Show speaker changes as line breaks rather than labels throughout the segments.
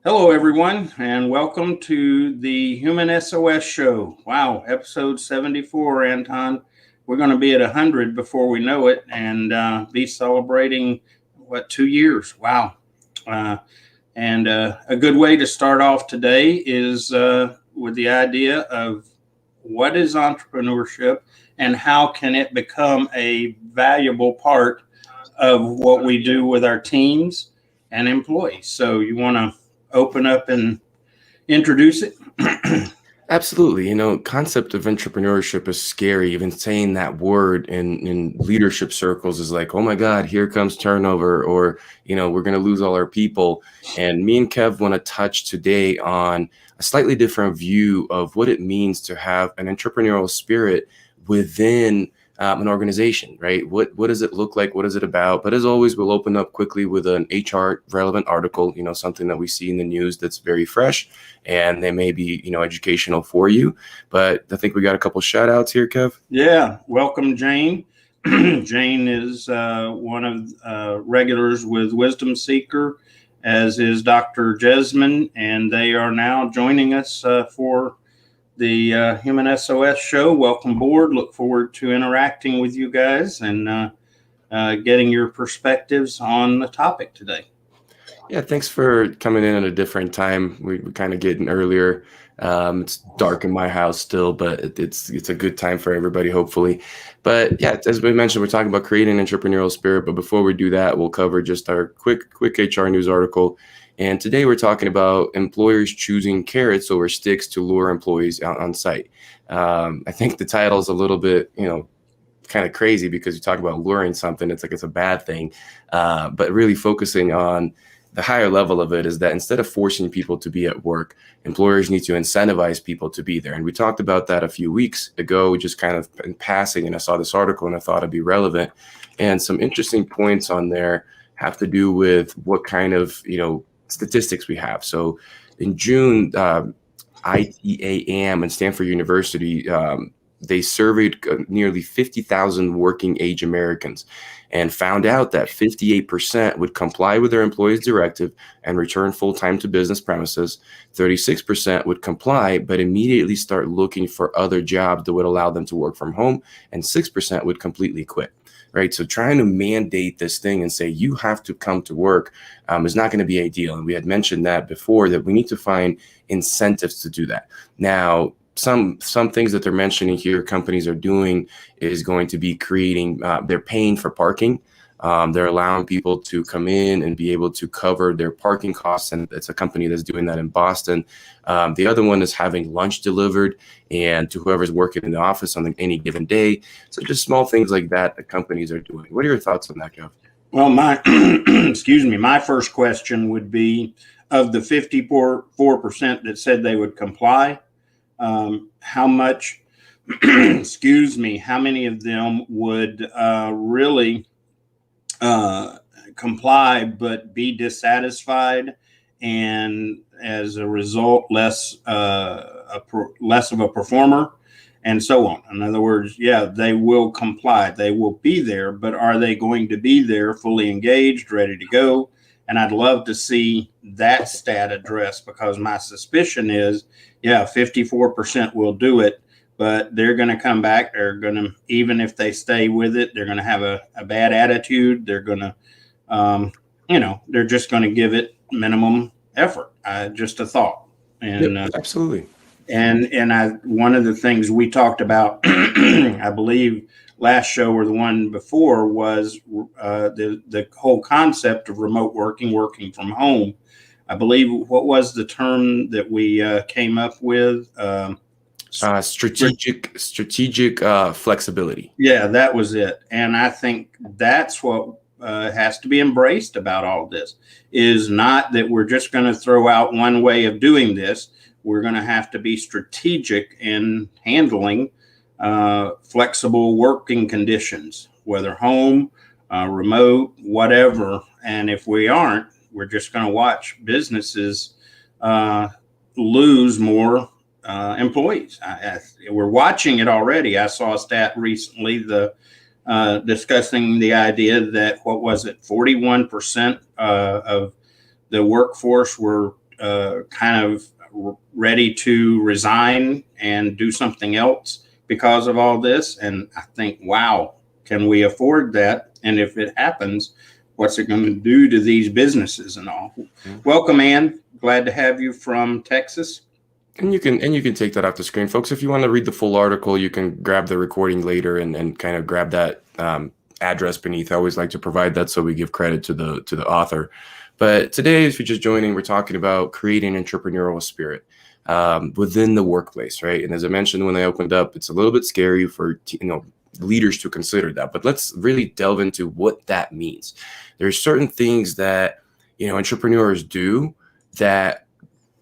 Hello, everyone, and welcome to the Human SOS Show. Wow, episode 74, Anton. We're going to be at 100 before we know it and be celebrating, 2 years? Wow. And a good way to start off today is with the idea of what is entrepreneurship and how can it become a valuable part of what we do with our teams and employees. So you want to open up and introduce it?
Absolutely. Concept of entrepreneurship is scary. Even saying that word in leadership circles is like, oh my God, here comes turnover, or, we're going to lose all our people. And me and Kev want to touch today on a slightly different view of what it means to have an entrepreneurial spirit within an organization, right? What does it look like? What is it about? But as always, we'll open up quickly with an HR relevant article, something that we see in the news that's very fresh and they may be, educational for you. But I think we got a couple shout outs here, Kev.
Yeah. Welcome, Jane. Jane is one of regulars with Wisdom Seeker, as is Dr. Jesmond, and they are now joining us for the Human SOS Show. Welcome aboard. Look forward to interacting with you guys and getting your perspectives on the topic today.
Yeah, thanks for coming in at a different time. We're kind of getting earlier. It's dark in my house still, but it's a good time for everybody, hopefully. But yeah, as we mentioned, we're talking about creating an entrepreneurial spirit. But before we do that, we'll cover just our quick HR news article. And today we're talking about employers choosing carrots over sticks to lure employees out on site. I think the title is a little bit, kind of crazy because you talk about luring something. It's like it's a bad thing, but really focusing on the higher level of it is that instead of forcing people to be at work, employers need to incentivize people to be there. And we talked about that a few weeks ago, just kind of in passing. And I saw this article and I thought it'd be relevant. And some interesting points on there have to do with what kind of, statistics we have. So in June, ITAM and Stanford University, they surveyed nearly 50,000 working age Americans and found out that 58% would comply with their employer's directive and return full-time to business premises. 36% would comply, but immediately start looking for other jobs that would allow them to work from home. And 6% would completely quit. Right. So trying to mandate this thing and say you have to come to work is not going to be ideal. And we had mentioned that before, that we need to find incentives to do that. Now, some things that they're mentioning here companies are doing is going to be creating, they're paying for parking. They're allowing people to come in and be able to cover their parking costs. And it's a company that's doing that in Boston. The other one is having lunch delivered and to whoever's working in the office on any given day. So just small things like that companies are doing. What are your thoughts on that, Jeff?
Well, my first question would be, of the 54% that said they would comply, how much, how many of them would really comply but be dissatisfied, and as a result less of a performer, and so on? In other words, yeah, they will comply, they will be there, but are they going to be there fully engaged, ready to go? And I'd love to see that stat addressed, because my suspicion is, yeah, 54% will do it, but they're going to come back. They're going to, even if they stay with it, they're going to have a bad attitude. They're going to, they're just going to give it minimum effort. Just a thought. And
absolutely.
And one of the things we talked about, I believe last show or the one before, was the whole concept of remote working from home. I believe, what was the term that we came up with?
Strategic flexibility.
Yeah, that was it. And I think that's what has to be embraced about all this, is not that we're just going to throw out one way of doing this. We're going to have to be strategic in handling flexible working conditions, whether home, remote, whatever. And if we aren't, we're just going to watch businesses lose more employees. We're watching it already. I saw a stat recently, discussing the idea that, 41% of the workforce were kind of ready to resign and do something else because of all this. And I think, wow, can we afford that? And if it happens, what's it going to do to these businesses and all?
Yeah.
Welcome, Ann. Glad to have you from Texas.
And you can take that off the screen, folks. If you want to read the full article, you can grab the recording later and kind of grab that address beneath. I always like to provide that so we give credit to the author. But today, if you're just joining, we're talking about creating entrepreneurial spirit within the workplace, right? And as I mentioned when I opened up, it's a little bit scary for leaders to consider that. But let's really delve into what that means. There's certain things that entrepreneurs do that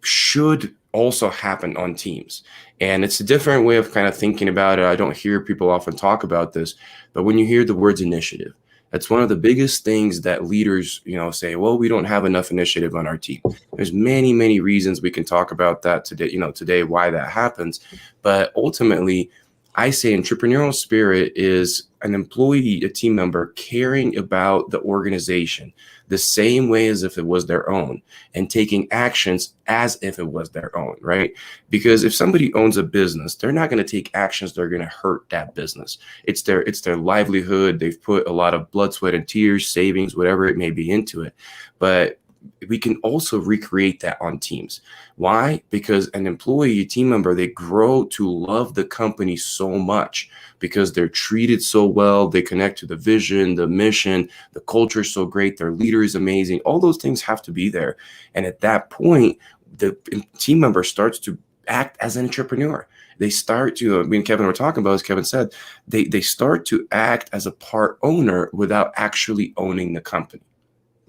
should also happen on teams. And it's a different way of kind of thinking about it. I don't hear people often talk about this, but when you hear the words initiative, that's one of the biggest things that leaders, say, well, we don't have enough initiative on our team. There's many, many reasons we can talk about that today, why that happens. But ultimately, I say entrepreneurial spirit is an employee, a team member caring about the organization the same way as if it was their own and taking actions as if it was their own, right? Because if somebody owns a business, they're not going to take actions that are going to hurt that business. It's their livelihood. They've put a lot of blood, sweat, and tears, savings, whatever it may be into it. But we can also recreate that on teams. Why? Because an employee, a team member, they grow to love the company so much because they're treated so well. They connect to the vision, the mission, the culture is so great. Their leader is amazing. All those things have to be there. And at that point, the team member starts to act as an entrepreneur. They start to, me and Kevin were talking about, as Kevin said, they start to act as a part owner without actually owning the company.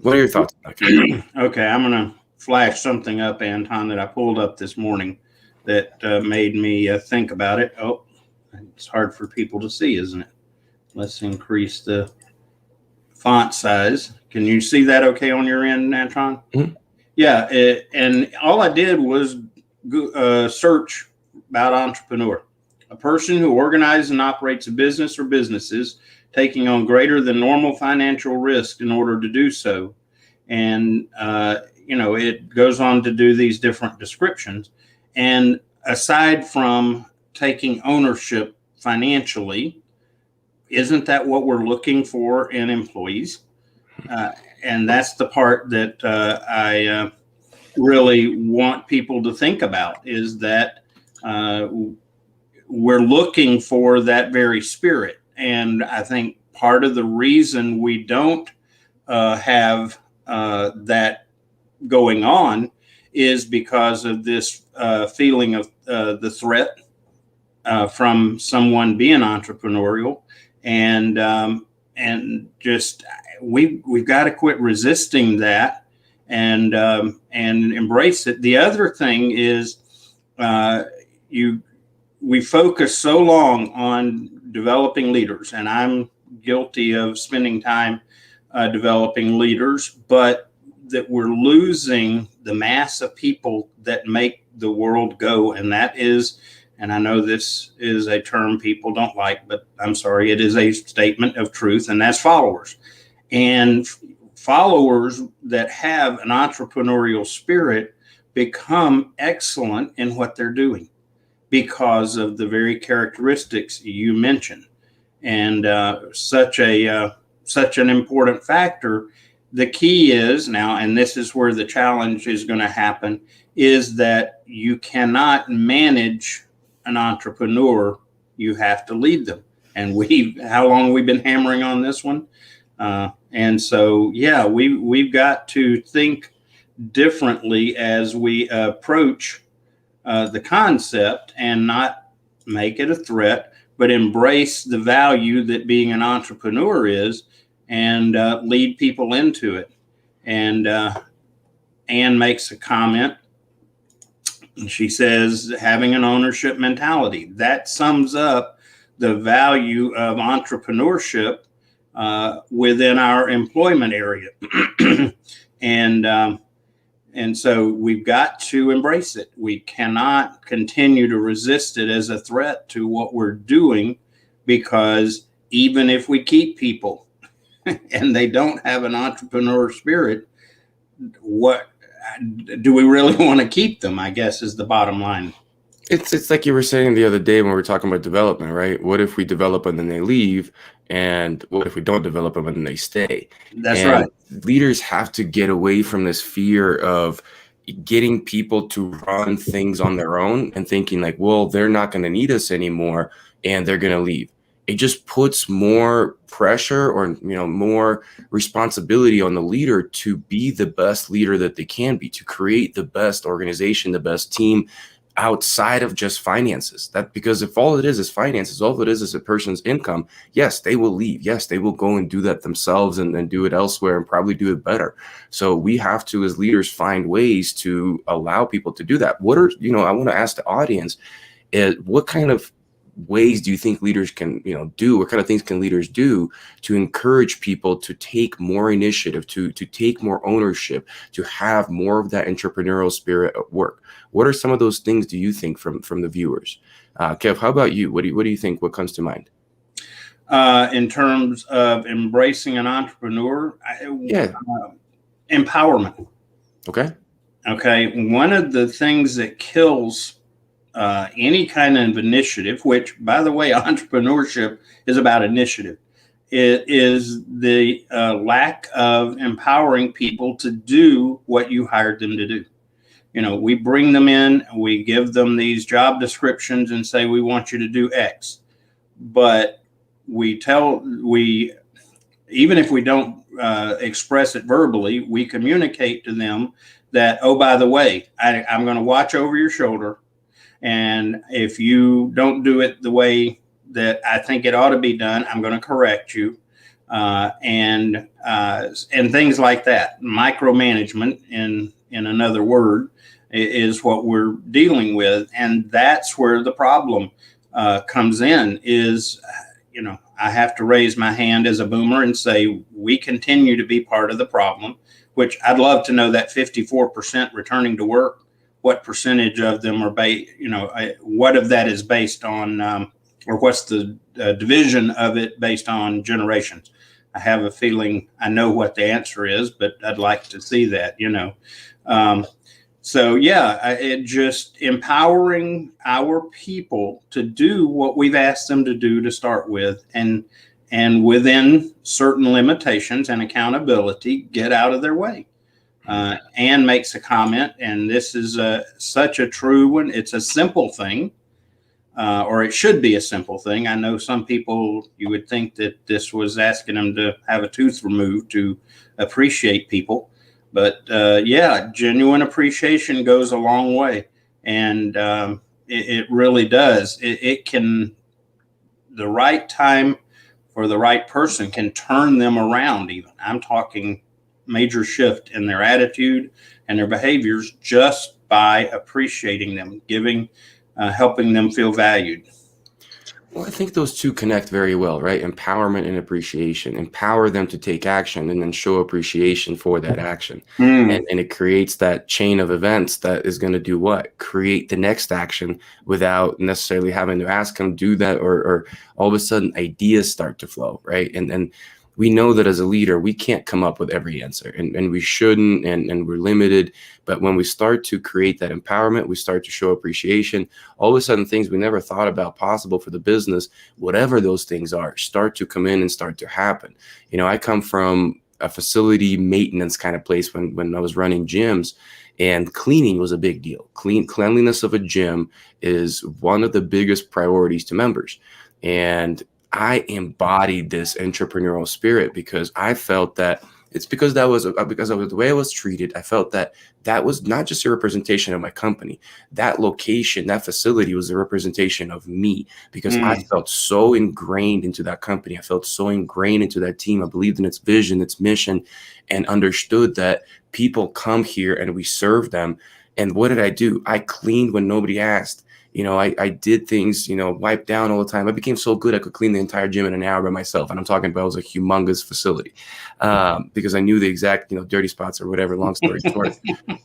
What are your thoughts on that?
Okay, I'm going to flash something up, Anton, that I pulled up this morning that made me think about it. Oh, it's hard for people to see, isn't it? Let's increase the font size. Can you see that okay on your end, Anton?
Mm-hmm.
Yeah, and all I did was search about entrepreneur, a person who organizes and operates a business or businesses, taking on greater than normal financial risk in order to do so. And, it goes on to do these different descriptions. And aside from taking ownership financially, isn't that what we're looking for in employees? And that's the part that I really want people to think about, is that we're looking for that very spirit. And I think part of the reason we don't have that going on is because of this feeling of the threat from someone being entrepreneurial, and just we've got to quit resisting that and embrace it. The other thing is we focus so long on developing leaders, and I'm guilty of spending time developing leaders, but that we're losing the mass of people that make the world go. And that is, and I know this is a term people don't like, but I'm sorry, it is a statement of truth, and that's followers. And followers that have an entrepreneurial spirit become excellent in what they're doing because of the very characteristics you mentioned. And such an important factor. The key is now, and this is where the challenge is going to happen, is that you cannot manage an entrepreneur. You have to lead them. And how long have we been hammering on this one? And so, yeah, we've got to think differently as we approach the concept, and not make it a threat, but embrace the value that being an entrepreneur is, and lead people into it. And Anne makes a comment. And she says, having an ownership mentality. That sums up the value of entrepreneurship within our employment area. And so we've got to embrace it. We cannot continue to resist it as a threat to what we're doing, because even if we keep people and they don't have an entrepreneur spirit, do we really want to keep them, I guess, is the bottom line.
It's like you were saying the other day when we were talking about development, right? What if we develop and then they leave? And what if we don't develop them and then they stay?
That's
And
right.
leaders have to get away from this fear of getting people to run things on their own and thinking like, well, they're not going to need us anymore and they're going to leave. It just puts more pressure or, more responsibility on the leader to be the best leader that they can be, to create the best organization, the best team outside of just finances. That because if all it is finances, all it is a person's income, yes, they will leave. Yes, they will go and do that themselves and then do it elsewhere and probably do it better. So we have to, as leaders, find ways to allow people to do that. What are, I want to ask the audience, what kind of ways do you think leaders can, do? What kind of things can leaders do to encourage people to take more initiative, to take more ownership, to have more of that entrepreneurial spirit at work? What are some of those things do you think from the viewers? Kev, how about you? What do you think? What comes to mind?
In terms of embracing an entrepreneur, empowerment. Okay. One of the things that kills any kind of initiative, which, by the way, entrepreneurship is about initiative, it is the lack of empowering people to do what you hired them to do. We bring them in, we give them these job descriptions and say, we want you to do X. But even if we don't express it verbally, we communicate to them that, oh, by the way, I'm going to watch over your shoulder. And if you don't do it the way that I think it ought to be done, I'm going to correct you. And things like that. Micromanagement, in another word, is what we're dealing with. And that's where the problem comes in is, I have to raise my hand as a boomer and say, we continue to be part of the problem, which I'd love to know that 54% returning to work. What percentage of them are what of that is based on, or what's the division of it based on generations? I have a feeling I know what the answer is, but I'd like to see that, it just empowering our people to do what we've asked them to do to start with, and within certain limitations and accountability, get out of their way. Anne makes a comment, and this is such a true one. It's a simple thing, or it should be a simple thing. I know some people, you would think that this was asking them to have a tooth removed to appreciate people. But genuine appreciation goes a long way. And it really does. It can, the right time for the right person can turn them around even. I'm talking major shift in their attitude and their behaviors just by appreciating them, helping them feel valued.
Well, I think those two connect very well, right? Empowerment and appreciation. Empower them to take action and then show appreciation for that action. And it creates that chain of events that is going to do what? Create the next action without necessarily having to ask them do that, or all of a sudden ideas start to flow, right? And we know that as a leader, we can't come up with every answer, and we shouldn't, and we're limited. But when we start to create that empowerment, we start to show appreciation, all of a sudden things we never thought about possible for the business, whatever those things are, start to come in and start to happen. I come from a facility maintenance kind of place when I was running gyms, and cleaning was a big deal. Cleanliness of a gym is one of the biggest priorities to members. And I embodied this entrepreneurial spirit because I felt that it's because because of the way I was treated. I felt that was not just a representation of my company. That location, that facility was a representation of me, because I felt so ingrained into that company. I felt so ingrained into that team. I believed in its vision, its mission, and understood that people come here and we serve them. And what did I do? I cleaned when nobody asked. I did things, wiped down all the time. I became so good I could clean the entire gym in an hour by myself. And I'm talking about, it was a humongous facility because I knew the exact, dirty spots or whatever, long story short.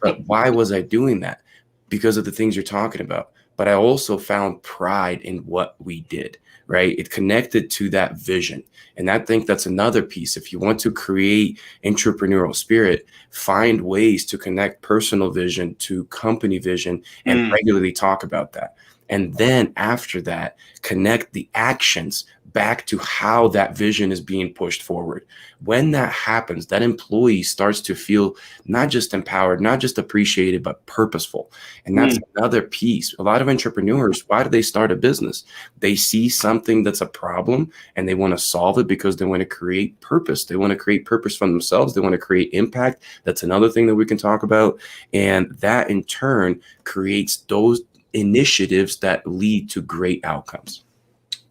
But why was I doing that? Because of the things you're talking about. but I also found pride in what we did, right? It connected to that vision. And I think that's another piece. If you want to create entrepreneurial spirit, find ways to connect personal vision to company vision and
Mm.
regularly talk about that. And then after that, connect the actions back to how that vision is being pushed forward. When that happens, that employee starts to feel not just empowered, not just appreciated, but purposeful. And that's
Mm.
another piece. A lot of entrepreneurs, why do they start a business? They see something that's a problem and they want to solve it because they want to create purpose. They want to create purpose for themselves. They want to create impact. That's another thing that we can talk about. And that in turn creates those initiatives that lead to great outcomes.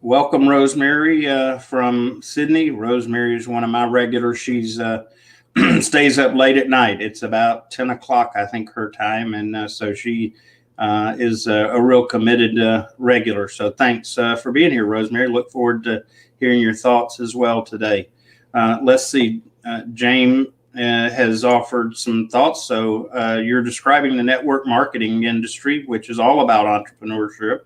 Welcome, Rosemary, from Sydney. Rosemary is one of my regulars. She's stays up late at night. It's about 10 o'clock, I think, her time. And so she is a real committed regular. So thanks for being here, Rosemary. Look forward to hearing your thoughts as well today. Let's see. James has offered some thoughts. So you're describing the network marketing industry, which is all about entrepreneurship.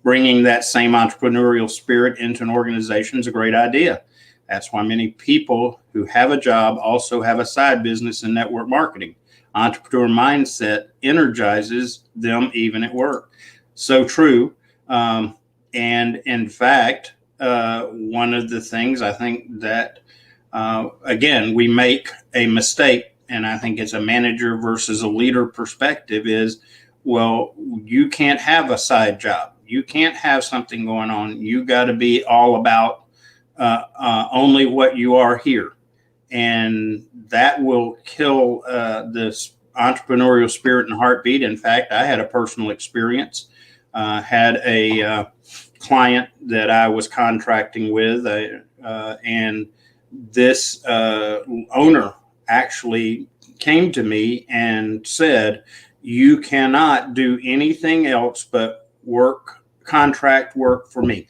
Bringing that same entrepreneurial spirit into an organization is a great idea. That's why many people who have a job also have a side business in network marketing. Entrepreneur mindset energizes them even at work. So true. And in fact, one of the things I think that, again, we make a mistake, and I think it's a manager versus a leader perspective is, well, you can't have a side job. You can't have something going on. You got to be all about only what you are here. And that will kill this entrepreneurial spirit and heartbeat. In fact, I had a personal experience, had a client that I was contracting with, and this owner actually came to me and said, you cannot do anything else but contract work for me.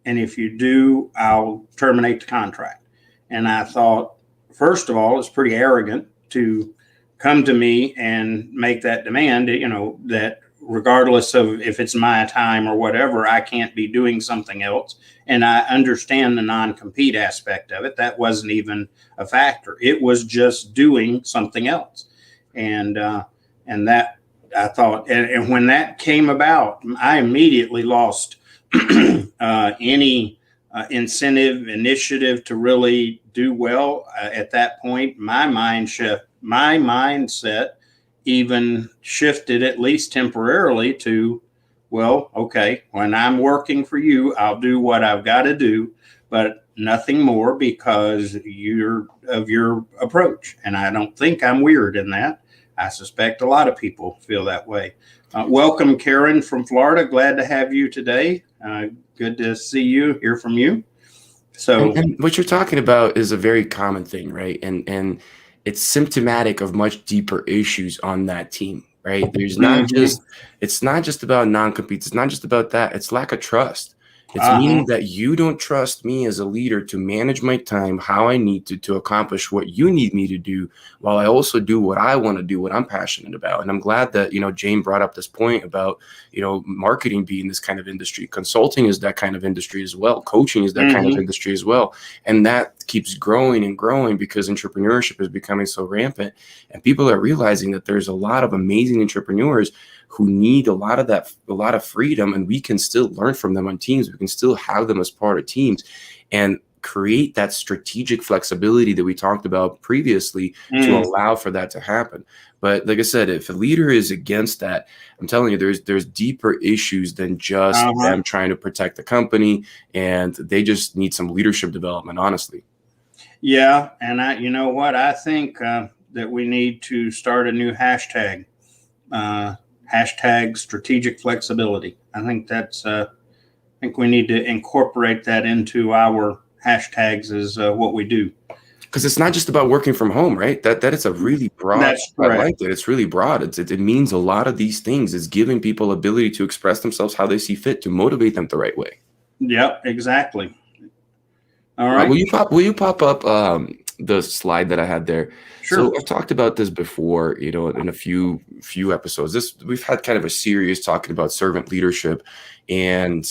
And if you do, I'll terminate the contract. And I thought, first of all, it's pretty arrogant to come to me and make that demand, that regardless of if it's my time or whatever, I can't be doing something else. And I understand the non-compete aspect of it. That wasn't even a factor. It was just doing something else. And that, I thought, and when that came about, I immediately lost any incentive, initiative to really do well. At that point, my mindset even shifted, at least temporarily, to, well, okay, when I'm working for you, I'll do what I've got to do, but nothing more because of your approach. And I don't think I'm weird in that. I suspect a lot of people feel that way. Welcome, Karen from Florida. Glad to have you today. Good to see you, hear from you. So,
and what you're talking about is a very common thing, right? And it's symptomatic of much deeper issues on that team, right? There's not just, it's not just about non-competes. It's not just about that. It's lack of trust. It's meaning that you don't trust me as a leader to manage my time how I need to accomplish what you need me to do, while I also do what I want to do, what I'm passionate about. And I'm glad that, Jane brought up this point about, marketing being this kind of industry. Consulting is that kind of industry as well. Coaching is that kind of industry as well. And that keeps growing and growing because entrepreneurship is becoming so rampant. And people are realizing that there's a lot of amazing entrepreneurs who need a lot of freedom, and we can still learn from them on teams. We can still have them as part of teams and create that strategic flexibility that we talked about previously to allow for that to happen. But like I said, if a leader is against that, I'm telling you, there's deeper issues than just them trying to protect the company, and they just need some leadership development, honestly.
Yeah. And I think that we need to start a new hashtag. Hashtag strategic flexibility. I think we need to incorporate that into our hashtags as what we do.
Because it's not just about working from home, right? That is a really broad.
That's correct.
I like it. It's really broad. It means a lot of these things. It's giving people ability to express themselves how they see fit, to motivate them the right way.
Yep, exactly. All right.
Will you pop up the slide that I had there.
Sure.
So I've talked about this before, in a few episodes. We've had kind of a series talking about servant leadership, and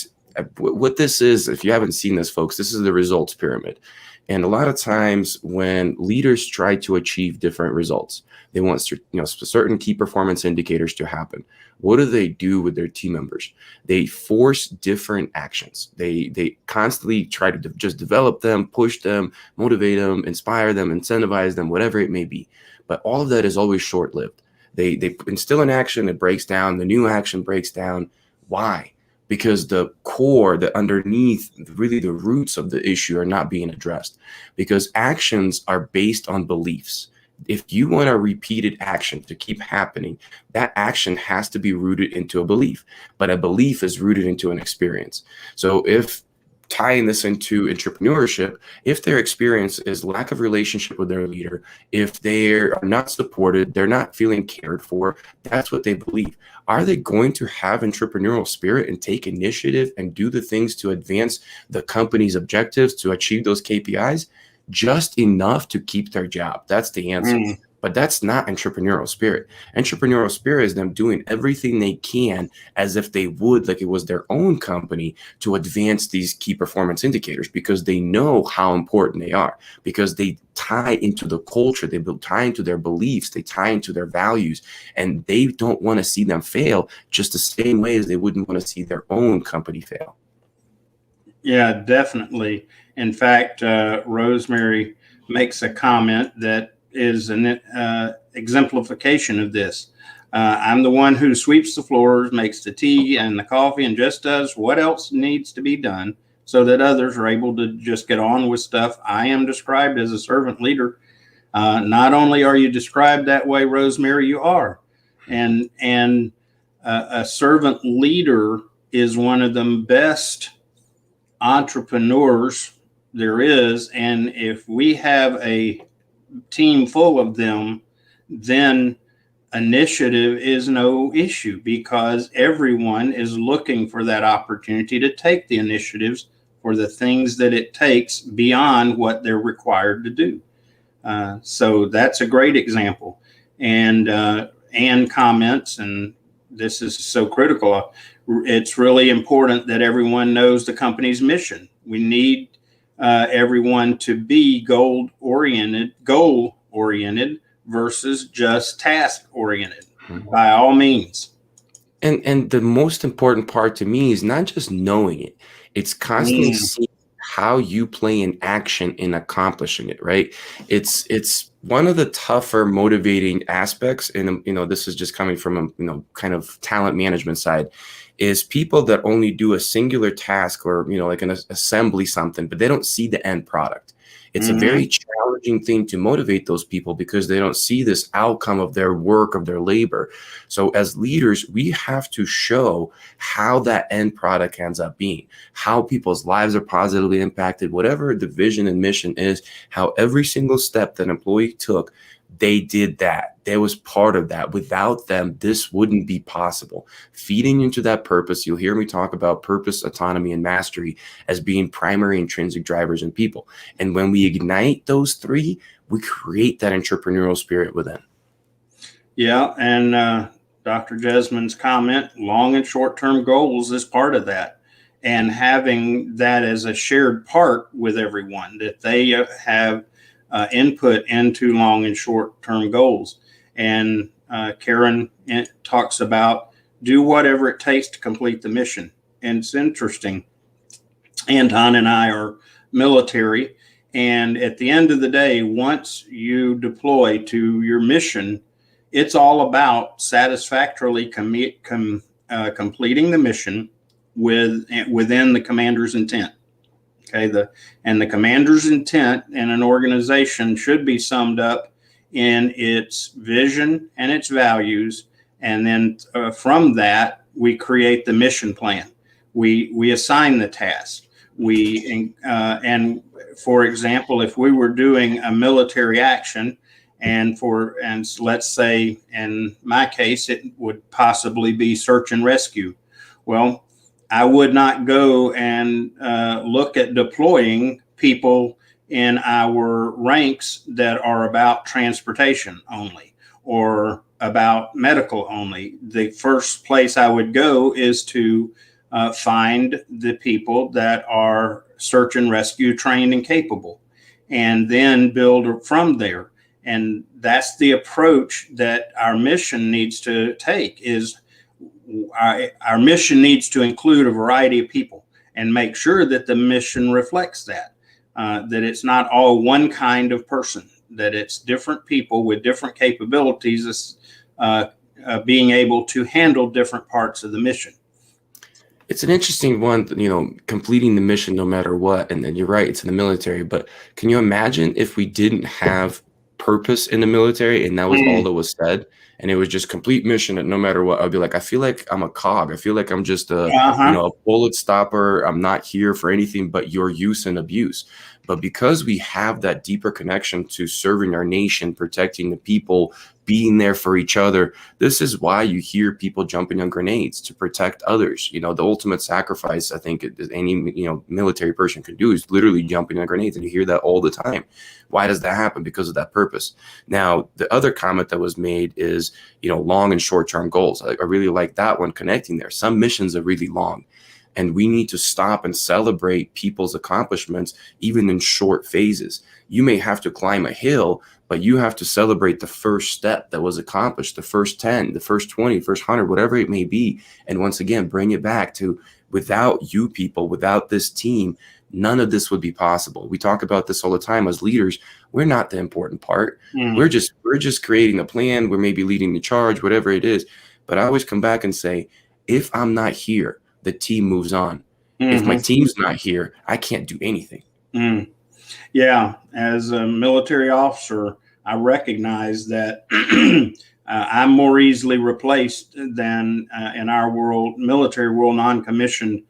what this is, if you haven't seen this, folks, this is the results pyramid. And a lot of times when leaders try to achieve different results, they want certain key performance indicators to happen. What do they do with their team members? They force different actions. They constantly try to just develop them, push them, motivate them, inspire them, incentivize them, whatever it may be. But all of that is always short-lived. They instill an action, it breaks down, the new action breaks down. Why? Because the core, the underneath, really the roots of the issue are not being addressed. Because actions are based on beliefs. If you want a repeated action to keep happening, that action has to be rooted into a belief, but a belief is rooted into an experience. So if tying this into entrepreneurship, if their experience is lack of relationship with their leader, if they are not supported, they're not feeling cared for, that's what they believe. Are they going to have entrepreneurial spirit and take initiative and do the things to advance the company's objectives to achieve those KPIs? Just enough to keep their job. That's the answer. But that's not entrepreneurial spirit. Entrepreneurial spirit is them doing everything they can as if they would, like it was their own company, to advance these key performance indicators, because they know how important they are, because they tie into the culture, they tie into their beliefs, they tie into their values, and they don't want to see them fail just the same way as they wouldn't want to see their own company fail.
Yeah, definitely. In fact, Rosemary makes a comment that is an exemplification of this. I'm the one who sweeps the floors, makes the tea and the coffee, and just does what else needs to be done so that others are able to just get on with stuff. I am described as a servant leader. Not only are you described that way, Rosemary, you are. And a servant leader is one of the best entrepreneurs there is. And if we have a team full of them, then initiative is no issue, because everyone is looking for that opportunity to take the initiatives for the things that it takes beyond what they're required to do. So that's a great example. And Anne comments, and this is so critical. It's really important that everyone knows the company's mission. We need everyone to be goal oriented versus just task oriented, by all means.
And the most important part to me is not just knowing it, it's constantly seeing how you play in action in accomplishing it, right? It's one of the tougher motivating aspects, and this is just coming from a kind of talent management side, is people that only do a singular task, or like an assembly something, but they don't see the end product. It's a very challenging thing to motivate those people, because they don't see this outcome of their work, of their labor. So as leaders, we have to show how that end product ends up being, how people's lives are positively impacted, whatever the vision and mission is, how every single step that an employee took, they did that. There was part of that. Without them, this wouldn't be possible. Feeding into that purpose, you'll hear me talk about purpose, autonomy, and mastery as being primary intrinsic drivers in people. And when we ignite those three, we create that entrepreneurial spirit within.
Yeah, and Dr. Jesmond's comment, long and short-term goals is part of that. And having that as a shared part with everyone, that they have input into long and short-term goals. And Karen talks about do whatever it takes to complete the mission. And it's interesting. Anton and I are military. And at the end of the day, once you deploy to your mission, it's all about satisfactorily completing the mission within the commander's intent. Okay, the commander's intent in an organization should be summed up in its vision and its values, and then from that we create the mission plan. We assign the task. And for example, if we were doing a military action, and let's say in my case it would possibly be search and rescue. Well, I would not go and look at deploying people in our ranks that are about transportation only or about medical only. The first place I would go is to find the people that are search and rescue trained and capable, and then build from there. And that's the approach that our mission needs to take. Is our mission needs to include a variety of people and make sure that the mission reflects that. That it's not all one kind of person, that it's different people with different capabilities, being able to handle different parts of the mission.
It's an interesting one, completing the mission no matter what. And then you're right, it's in the military. But can you imagine if we didn't have purpose in the military and that was all that was said? And it was just complete mission and no matter what, I'd be like, I feel like I'm a cog. I feel like I'm just a bullet stopper. I'm not here for anything but your use and abuse. But because we have that deeper connection to serving our nation, protecting the people, being there for each other, this is why you hear people jumping on grenades to protect others. The ultimate sacrifice I think any military person can do is literally jumping on grenades, and you hear that all the time. Why does that happen? Because of that purpose. Now, the other comment that was made is long and short-term goals. I really like that one connecting there. Some missions are really long, and we need to stop and celebrate people's accomplishments, even in short phases. You may have to climb a hill, but you have to celebrate the first step that was accomplished, the first 10, the first 20, first 100, whatever it may be. And once again, bring it back to without you people, without this team, none of this would be possible. We talk about this all the time as leaders. We're not the important part. We're just creating a plan. We're maybe leading the charge, whatever it is. But I always come back and say, if I'm not here, the team moves on. If my team's not here, I can't do anything.
Yeah, as a military officer, I recognize that I'm more easily replaced than in our world, military world, non-commissioned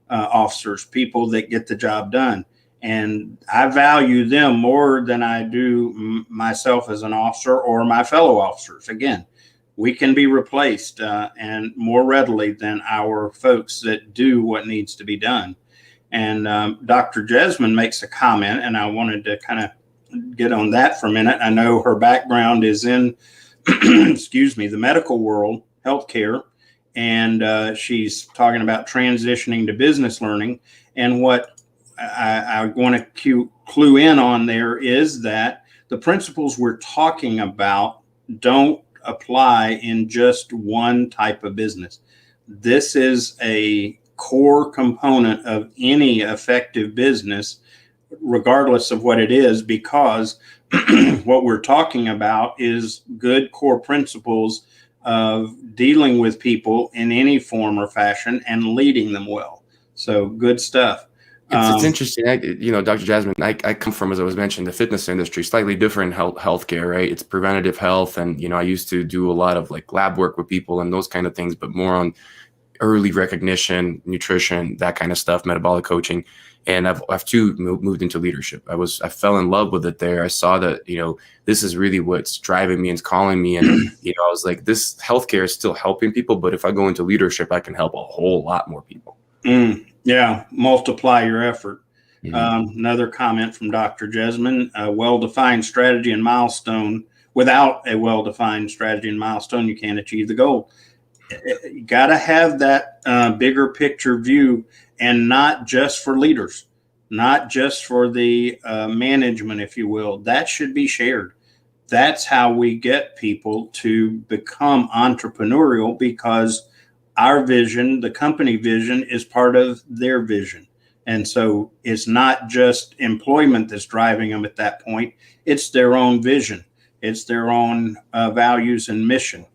officers, people that get the job done. And I value them more than I do myself as an officer or my fellow officers. Again, we can be replaced and more readily than our folks that do what needs to be done. And Dr. Jesmond makes a comment, and I wanted to kind of get on that for a minute. I know her background is in, excuse me, the medical world, healthcare, and she's talking about transitioning to business learning. And what I want to clue in on there is that the principles we're talking about don't apply in just one type of business. This is a core component of any effective business, regardless of what it is, because what we're talking about is good core principles of dealing with people in any form or fashion and leading them well. So good stuff.
It's interesting. Dr. Jesmond, I come from, as I was mentioning, the fitness industry, slightly different healthcare, right? It's preventative health. And, I used to do a lot of like lab work with people and those kind of things, but more on early recognition, nutrition, that kind of stuff, metabolic coaching. And I've too moved into leadership. I fell in love with it there. I saw that, this is really what's driving me and calling me. And, I was like, this healthcare is still helping people, but if I go into leadership, I can help a whole lot more people.
Yeah, multiply your effort. Another comment from Dr. Jesmond, a well-defined strategy and milestone. Without a well-defined strategy and milestone, you can't achieve the goal. You got to have that bigger picture view, and not just for leaders, not just for the management, if you will. That should be shared. That's how we get people to become entrepreneurial, because our vision, the company vision, is part of their vision. And so it's not just employment that's driving them at that point. It's their own vision. It's their own values and mission.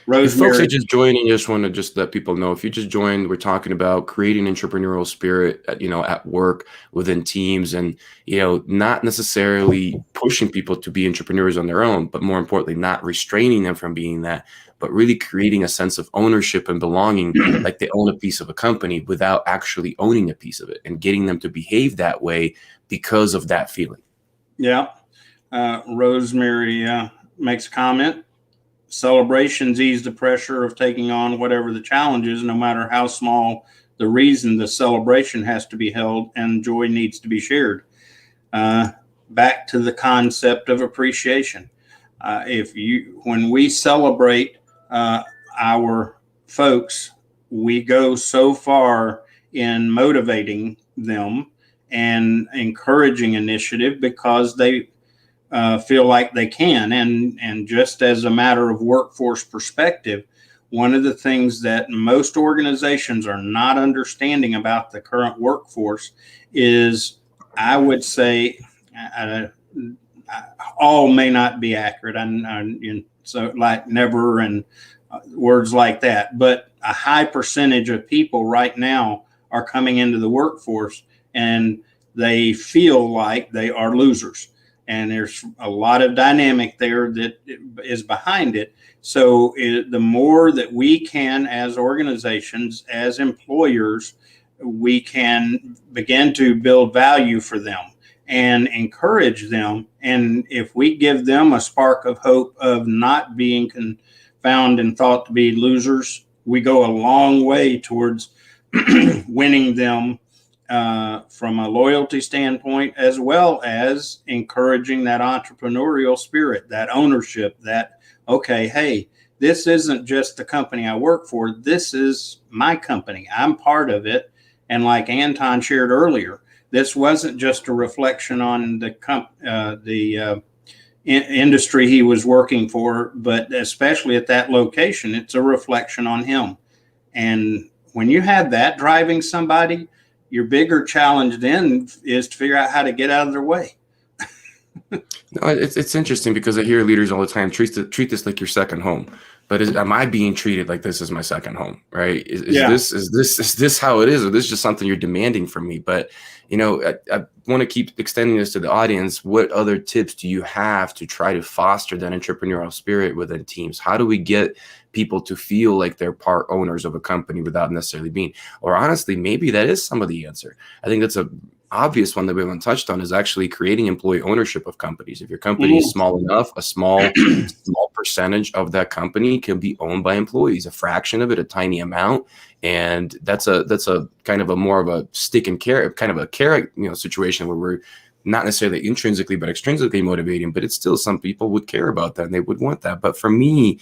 Rosemary. If folks are just joining, I just want to just let people know, if you just joined, we're talking about creating entrepreneurial spirit, at work, within teams, and, not necessarily pushing people to be entrepreneurs on their own, but more importantly, not restraining them from being that, but really creating a sense of ownership and belonging, like they own a piece of a company without actually owning a piece of it, and getting them to behave that way because of that feeling.
Yeah. Rosemary makes a comment. Celebrations ease the pressure of taking on whatever the challenge is, no matter how small the reason. The celebration has to be held and joy needs to be shared. back to the concept of appreciation. When we celebrate our folks, we go so far in motivating them and encouraging initiative because they feel like they can. And just as a matter of workforce perspective, one of the things that most organizations are not understanding about the current workforce is, I would say, all may not be accurate. So like never and words like that, but a high percentage of people right now are coming into the workforce and they feel like they are losers. And there's a lot of dynamic there that is behind it. So the more that we can, as organizations, as employers, we can begin to build value for them and encourage them. And if we give them a spark of hope of not being found and thought to be losers, we go a long way towards winning them from a loyalty standpoint, as well as encouraging that entrepreneurial spirit, that ownership, that, okay, hey, this isn't just the company I work for. This is my company. I'm part of it. And like Anton shared earlier, this wasn't just a reflection on the industry he was working for, but especially at that location, it's a reflection on him. And when you have that driving somebody, your bigger challenge then is to figure out how to get out of their way.
No, it's interesting because I hear leaders all the time treat this like your second home. But am I being treated like this is my second home? Right? Is this how it is, or this is just something you're demanding from me? But I want to keep extending this to the audience. What other tips do you have to try to foster that entrepreneurial spirit within teams? How do we get people to feel like they're part owners of a company without necessarily being? Or honestly, maybe that is some of the answer. I think that's a obvious one that we haven't touched on, is actually creating employee ownership of companies. If your company is small enough, a small percentage of that company can be owned by employees, a fraction of it, a tiny amount. And that's a kind of a more of a stick and carrot, kind of a carrot, situation where we're not necessarily intrinsically, but extrinsically motivating, but it's still, some people would care about that and they would want that. But for me,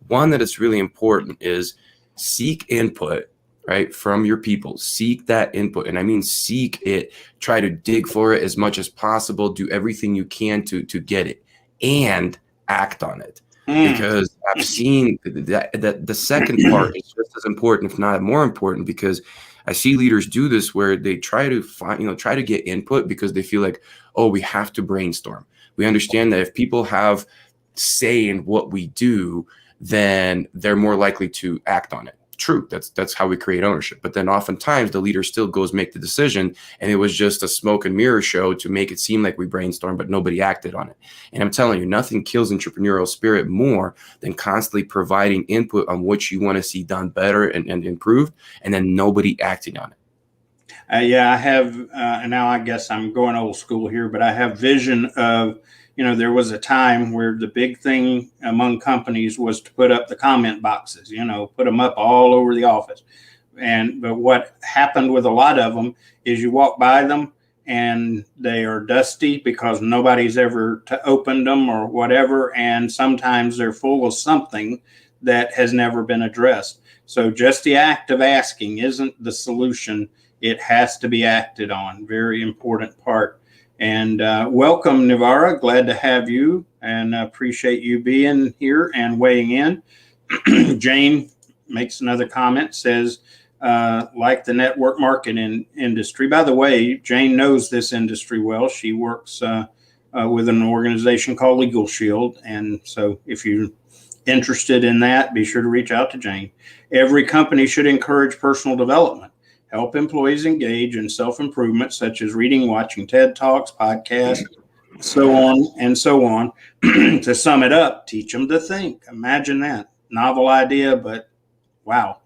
one that is really important is seek input, right, from your people. Seek that input. And I mean, seek it, try to dig for it as much as possible, do everything you can to get it, and act on it. Because I've seen that the second part is just as important, if not more important, because I see leaders do this where they try to find, try to get input because they feel like, oh, we have to brainstorm. We understand that if people have say in what we do, then they're more likely to act on it. True, that's how we create ownership. But then oftentimes the leader still goes make the decision, and it was just a smoke and mirror show to make it seem like we brainstormed, but nobody acted on it. And I'm telling you, nothing kills entrepreneurial spirit more than constantly providing input on what you want to see done better and improved, and then nobody acting on it.
Yeah, I have, and now I guess I'm going old school here, but I have vision of, there was a time where the big thing among companies was to put up the comment boxes, put them up all over the office. But what happened with a lot of them is you walk by them and they are dusty because nobody's ever opened them or whatever. And sometimes they're full of something that has never been addressed. So just the act of asking isn't the solution. It has to be acted on. Very important part. And welcome, Nivara. Glad to have you, and appreciate you being here and weighing in. Jane makes another comment, says, like the network marketing industry. By the way, Jane knows this industry well. She works with an organization called Legal Shield. And so if you're interested in that, be sure to reach out to Jane. Every company should encourage personal development. Help employees engage in self-improvement, such as reading, watching TED Talks, podcasts, so on and so on. To sum it up, teach them to think. Imagine that. Novel idea, but wow,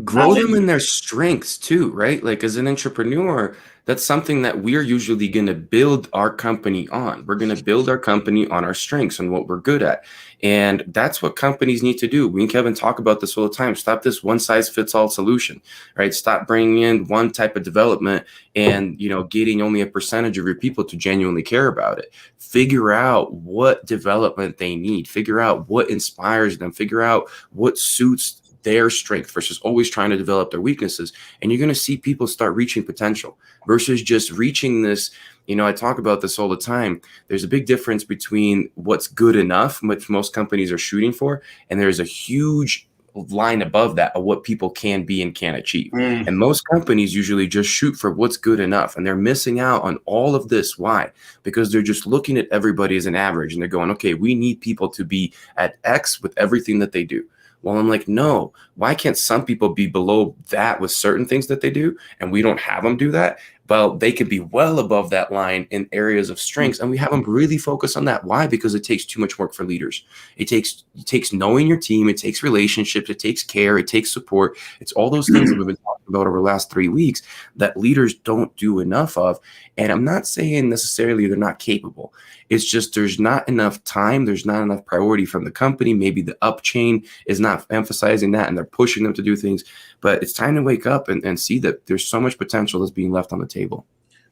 Grow
not
them in
limited.
their strengths too, right? Like as an entrepreneur, that's something that we're usually going to build our company on. We're going to build our company on our strengths and what we're good at. And that's what companies need to do. We and Kevin talk about this all the time. Stop this one size fits all solution, right? Stop bringing in one type of development and, getting only a percentage of your people to genuinely care about it. Figure out what development they need. Figure out what inspires them. Figure out what suits their strength versus always trying to develop their weaknesses. And you're going to see people start reaching potential versus just reaching this. I talk about this all the time. There's a big difference between what's good enough, which most companies are shooting for, and there's a huge line above that of what people can be and can achieve.
Mm.
And most companies usually just shoot for what's good enough, and they're missing out on all of this. Why? Because they're just looking at everybody as an average, and they're going, okay, we need people to be at X with everything that they do. Well, I'm like, no, why can't some people be below that with certain things that they do and we don't have them do that? Well, they could be well above that line in areas of strengths, and we have them really focus on that. Why? Because it takes too much work for leaders. It takes knowing your team. It takes relationships. It takes care. It takes support. It's all those things that we've been talking about over the last 3 weeks that leaders don't do enough of. And I'm not saying necessarily they're not capable. It's just there's not enough time. There's not enough priority from the company. Maybe the up chain is not emphasizing that, and they're pushing them to do things. But it's time to wake up and see that there's so much potential that's being left on the table.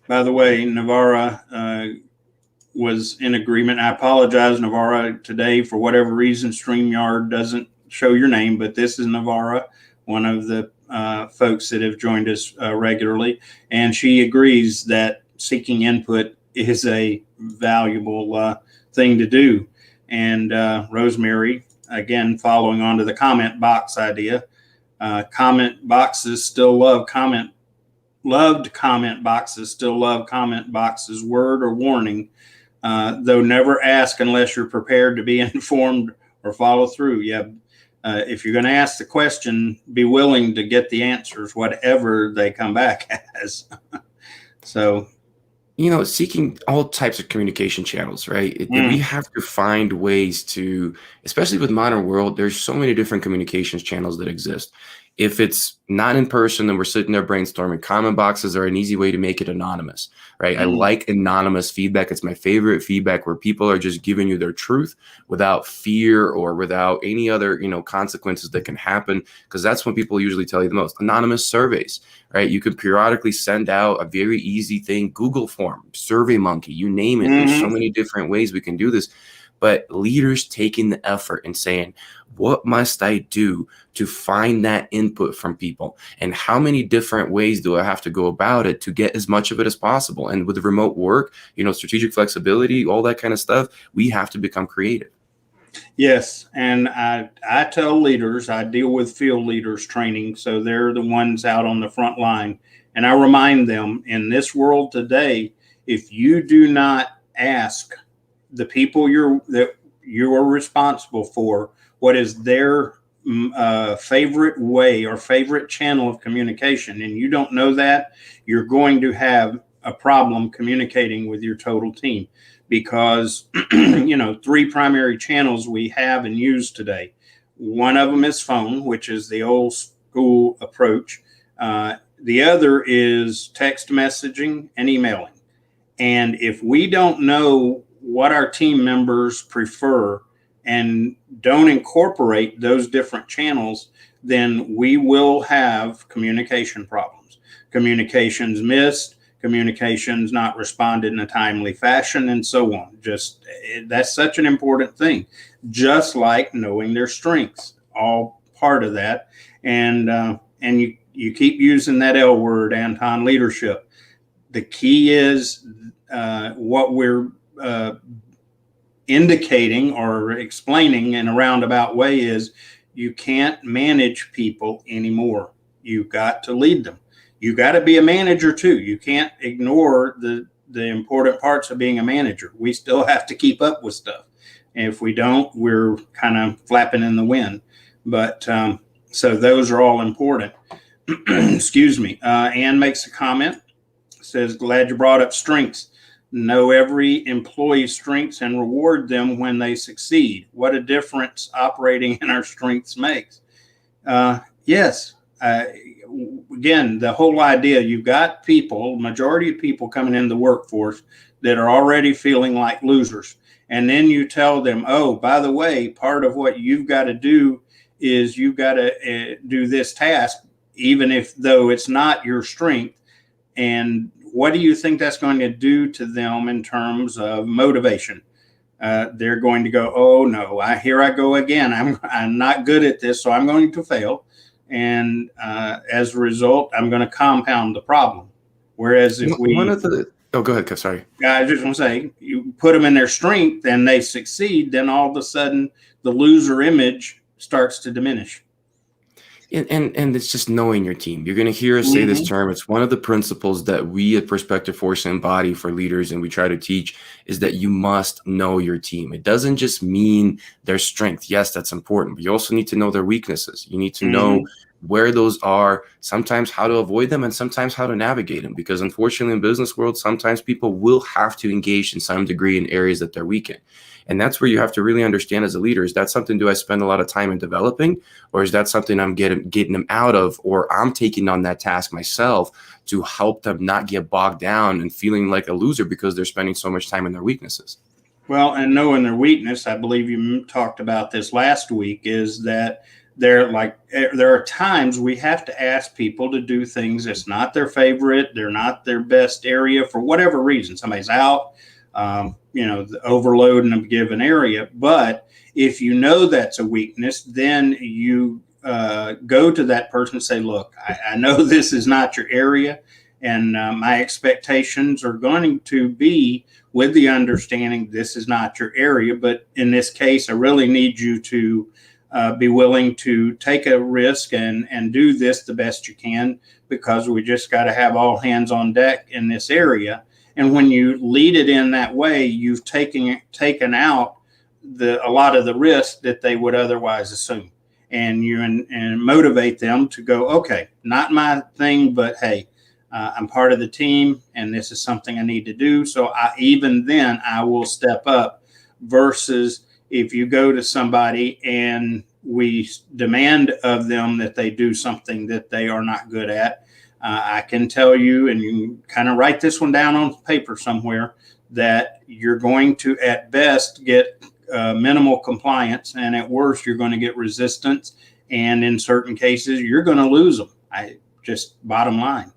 By the way, Navarra was in agreement. I apologize, Navarra, today for whatever reason. StreamYard doesn't show your name, but this is Navarra, one of the folks that have joined us regularly, and she agrees that seeking input is a valuable thing to do. And Rosemary, again, following on to the comment box idea, comment boxes still love loved comment boxes still love comment boxes, word or warning, though never ask unless you're prepared to be informed or follow through. Yeah. If you're going to ask the question, be willing to get the answers, whatever they come back as. So,
seeking all types of communication channels, right? We have to find ways to, especially with modern world, there's so many different communications channels that exist. If it's not in person and we're sitting there brainstorming, comment boxes are an easy way to make it anonymous, right? I like anonymous feedback. It's my favorite feedback, where people are just giving you their truth without fear or without any other, consequences that can happen, because that's when people usually tell you the most. Anonymous surveys, right? You can periodically send out a very easy thing, Google form, Survey Monkey, you name it. There's so many different ways we can do this. But leaders taking the effort and saying, what must I do to find that input from people? And how many different ways do I have to go about it to get as much of it as possible? And with the remote work, strategic flexibility, all that kind of stuff, we have to become creative.
Yes. And I tell leaders, I deal with field leaders training, so they're the ones out on the front line. And I remind them, in this world today, if you do not ask the people you're responsible for what is their favorite way or favorite channel of communication, and you don't know that, you're going to have a problem communicating with your total team, because 3 primary channels we have and use today. One of them is phone, which is the old school approach. The other is text messaging and emailing. And if we don't know what our team members prefer and don't incorporate those different channels, then we will have communication problems. Communications missed, communications not responded in a timely fashion, and so on. Just that's such an important thing. Just like knowing their strengths, all part of that. And you keep using that L word, Anton, leadership. The key is what we're indicating or explaining in a roundabout way is you can't manage people anymore. You've got to lead them. You got to be a manager too. You can't ignore the important parts of being a manager. We still have to keep up with stuff. And if we don't, we're kind of flapping in the wind. But so those are all important. Excuse me. Ann makes a comment, says, glad you brought up strengths. Know every employee's strengths and reward them when they succeed. What a difference operating in our strengths makes. Yes, uh, again, the whole idea, you've got people, majority of people coming in the workforce that are already feeling like losers. And then you tell them, oh, by the way, part of what you've got to do is you've got to do this task, even if though it's not your strength. And what do you think that's going to do to them in terms of motivation? They're going to go, oh no, here I go again. I'm not good at this, so I'm going to fail. And as a result, I'm going to compound the problem. Whereas if
oh, go ahead, sorry.
I just want to say, you put them in their strength and they succeed, then all of a sudden the loser image starts to diminish.
And it's just knowing your team. You're going to hear us say this term. It's one of the principles that we at Prospective Force embody for leaders, and we try to teach, is that you must know your team. It doesn't just mean their strength. Yes, that's important, but you also need to know their weaknesses. You need to know where those are, sometimes how to avoid them, and sometimes how to navigate them. Because unfortunately, in business world, sometimes people will have to engage in some degree in areas that they're weak in. And that's where you have to really understand as a leader, is that something do I spend a lot of time in developing, or is that something I'm getting them out of, or I'm taking on that task myself to help them not get bogged down and feeling like a loser because they're spending so much time in their weaknesses?
Well, and knowing their weakness, I believe you talked about this last week, is that there are times we have to ask people to do things that's not their favorite, they're not their best area for whatever reason. Somebody's out, the overload in a given area. But if you know that's a weakness, then you go to that person and say, look, I know this is not your area, and my expectations are going to be with the understanding this is not your area. But in this case, I really need you to be willing to take a risk and do this the best you can, because we just got to have all hands on deck in this area. And when you lead it in that way, you've taken out a lot of the risk that they would otherwise assume, and and motivate them to go, okay, not my thing, but hey, I'm part of the team, and this is something I need to do. So even then I will step up, versus if you go to somebody and we demand of them that they do something that they are not good at. I can tell you, and you can kind of write this one down on paper somewhere, that you're going to, at best, get minimal compliance, and at worst, you're going to get resistance. And in certain cases, you're going to lose them. Bottom line.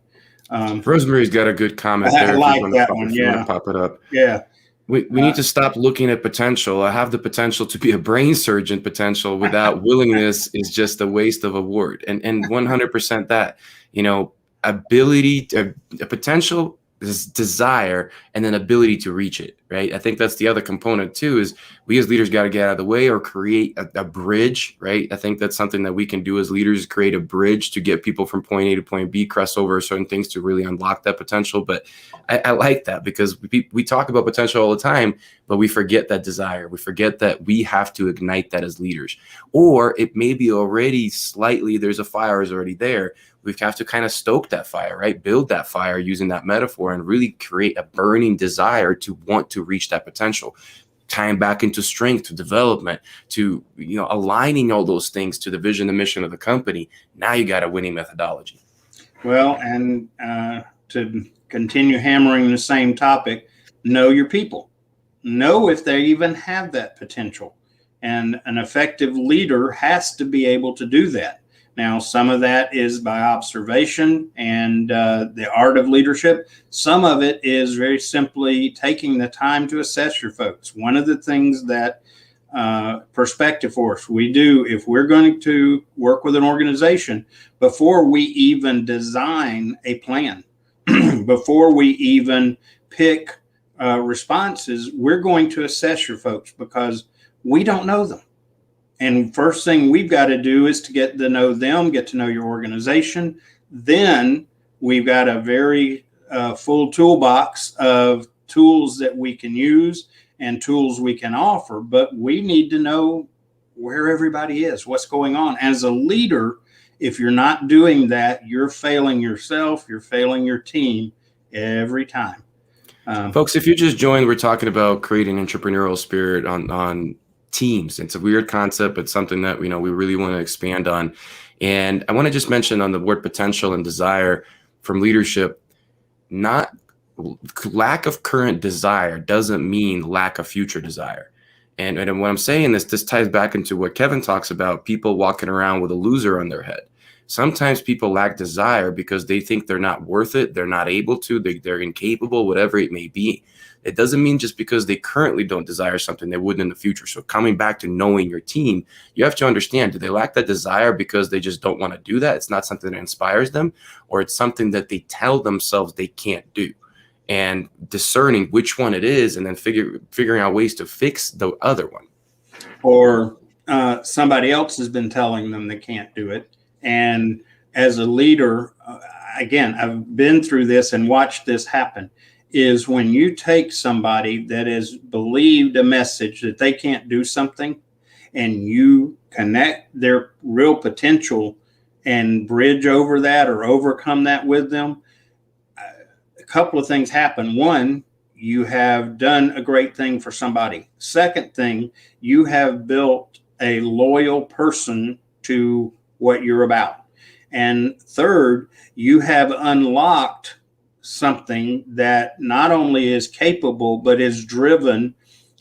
Rosemary's got a good comment there.
I like that one. Yeah.
Pop it up.
Yeah.
We need to stop looking at potential. I have the potential to be a brain surgeon potential without willingness is just a waste of a word. And 100% that, ability, a potential is desire, and then ability to reach it, right? I think that's the other component too, is we as leaders got to get out of the way or create a bridge, right? I think that's something that we can do as leaders, create a bridge to get people from point A to point B, cross over certain things to really unlock that potential. But I like that, because we talk about potential all the time, but we forget that desire. We forget that we have to ignite that as leaders. Or it may be already slightly, there's a fire is already there. We have to kind of stoke that fire, right? Build that fire using that metaphor and really create a burning desire to want to reach that potential, tying back into strength, to development, to, aligning all those things to the vision and mission of the company. Now you got a winning methodology. Well,
and to continue hammering the same topic, know your people. Know if they even have that potential. And an effective leader has to be able to do that. Now, some of that is by observation and the art of leadership. Some of it is very simply taking the time to assess your folks. One of the things that Prospective Force we do, if we're going to work with an organization, before we even design a plan, before we even pick responses, we're going to assess your folks, because we don't know them. And first thing we've got to do is to get to know them, get to know your organization. Then we've got a very full toolbox of tools that we can use and tools we can offer. But we need to know where everybody is, what's going on. As a leader, if you're not doing that, you're failing yourself, you're failing your team every time.
Folks, if you just joined, we're talking about creating entrepreneurial spirit on teams. It's a weird concept, but something that we really want to expand on. And I want to just mention on the word potential and desire from leadership, not lack of current desire doesn't mean lack of future desire. And when I'm saying this ties back into what Kevin talks about, people walking around with a loser on their head. Sometimes people lack desire because they think they're not worth it. They're not able to, they're incapable, whatever it may be. It doesn't mean just because they currently don't desire something, they wouldn't in the future. So coming back to knowing your team, you have to understand, do they lack that desire because they just don't want to do that? It's not something that inspires them, or it's something that they tell themselves they can't do. And discerning which one it is, and then figuring out ways to fix the other one.
Or somebody else has been telling them they can't do it. And as a leader, again, I've been through this and watched this happen, is when you take somebody that has believed a message that they can't do something, and you connect their real potential and bridge over that or overcome that with them, a couple of things happen. One, you have done a great thing for somebody. Second thing, you have built a loyal person to what you're about. And third, you have unlocked something that not only is capable, but is driven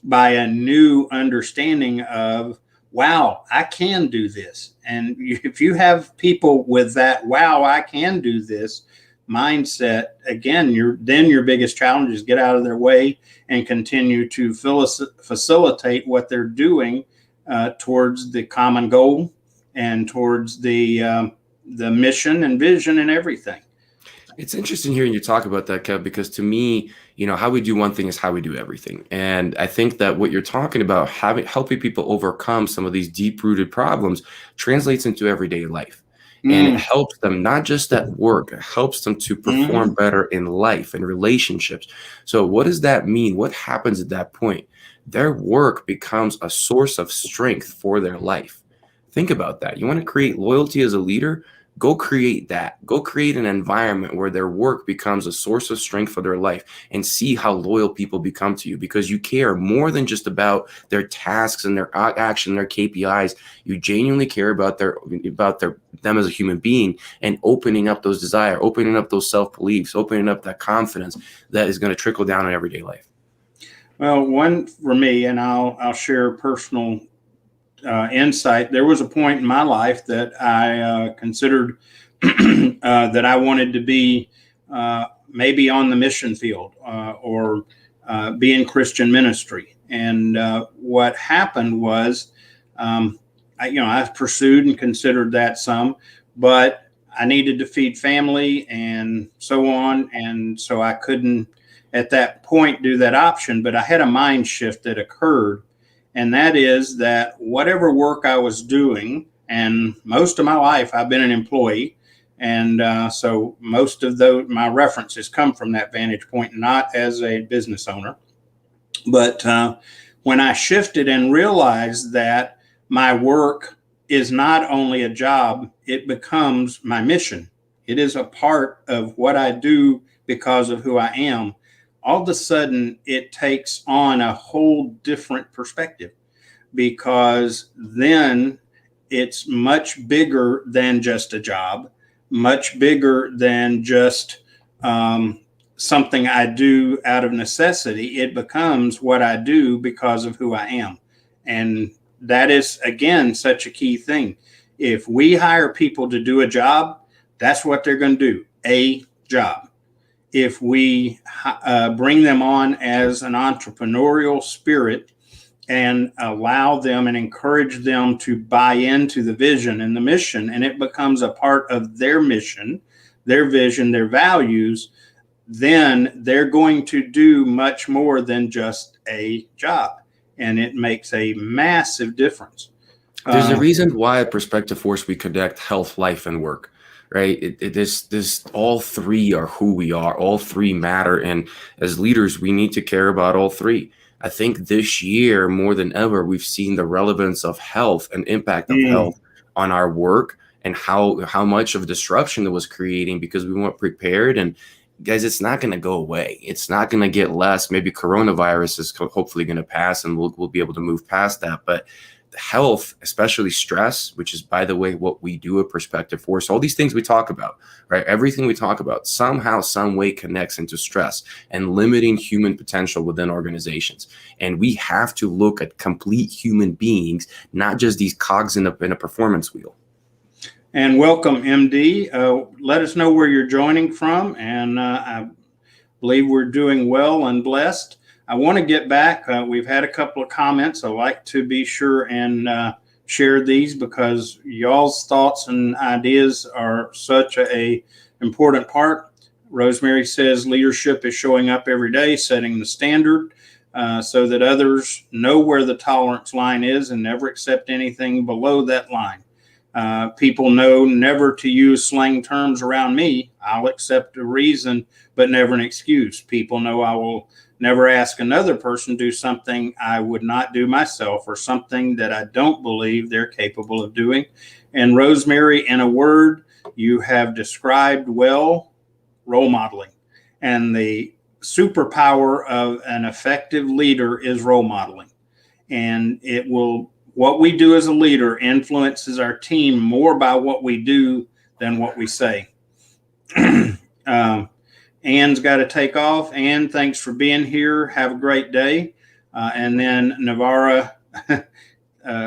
by a new understanding of, wow, I can do this. And if you have people with that, wow, I can do this mindset, again, your biggest challenge is get out of their way and continue to facilitate what they're doing towards the common goal and towards the mission and vision and everything.
It's interesting hearing you talk about that, Kev, because to me, how we do one thing is how we do everything. And I think that what you're talking about, helping people overcome some of these deep-rooted problems, translates into everyday life. And it helps them not just at work, it helps them to perform better in life and relationships. So what does that mean? What happens at that point? Their work becomes a source of strength for their life. Think about that. You want to create loyalty as a leader? Go create that. Go create an environment where their work becomes a source of strength for their life, and see how loyal people become to you, because you care more than just about their tasks and their action, their KPIs. You genuinely care about them as a human being, and opening up those desire, opening up those self-beliefs, opening up that confidence that is going to trickle down in everyday life.
Well, one for me, and I'll share personal insight. There was a point in my life that I considered that I wanted to be maybe on the mission field or be in Christian ministry. And what happened was, I pursued and considered that some, but I needed to feed family and so on. And so I couldn't at that point do that option, but I had a mind shift that occurred. And that is that whatever work I was doing, and most of my life I've been an employee, and so most of my references come from that vantage point, not as a business owner. But when I shifted and realized that my work is not only a job, it becomes my mission. It is a part of what I do because of who I am. All of a sudden, it takes on a whole different perspective, because then it's much bigger than just a job, much bigger than just something I do out of necessity. It becomes what I do because of who I am. And that is, again, such a key thing. If we hire people to do a job, that's what they're going to do, a job. If we bring them on as an entrepreneurial spirit and allow them and encourage them to buy into the vision and the mission, and it becomes a part of their mission, their vision, their values, then they're going to do much more than just a job. And it makes a massive difference.
There's a reason why at Prospective Force we connect health, life, and work. Right? This all three are who we are. All three matter. And as leaders, we need to care about all three. I think this year, more than ever, we've seen the relevance of health and impact of health on our work, and how much of a disruption it was creating because we weren't prepared. And guys, it's not going to go away. It's not going to get less. Maybe coronavirus is hopefully going to pass, and we'll be able to move past that. But health, especially stress, which is, by the way, what we do at Prospective for. So all these things we talk about, right? Everything we talk about somehow, some way connects into stress and limiting human potential within organizations. And we have to look at complete human beings, not just these cogs in a performance wheel.
And welcome, MD. Let us know where you're joining from. And I believe we're doing well and blessed. I want to get back. We've had a couple of comments. I like to be sure and share these because y'all's thoughts and ideas are such a important part. Rosemary says leadership is showing up every day, setting the standard so that others know where the tolerance line is and never accept anything below that line. People know never to use slang terms around me. I'll accept a reason, but never an excuse. People know I will never ask another person to do something I would not do myself or something that I don't believe they're capable of doing. And Rosemary, in a word, you have described well role modeling. And the superpower of an effective leader is role modeling. And what we do as a leader influences our team more by what we do than what we say. Ann's got to take off. Ann, thanks for being here. Have a great day. And then Navarra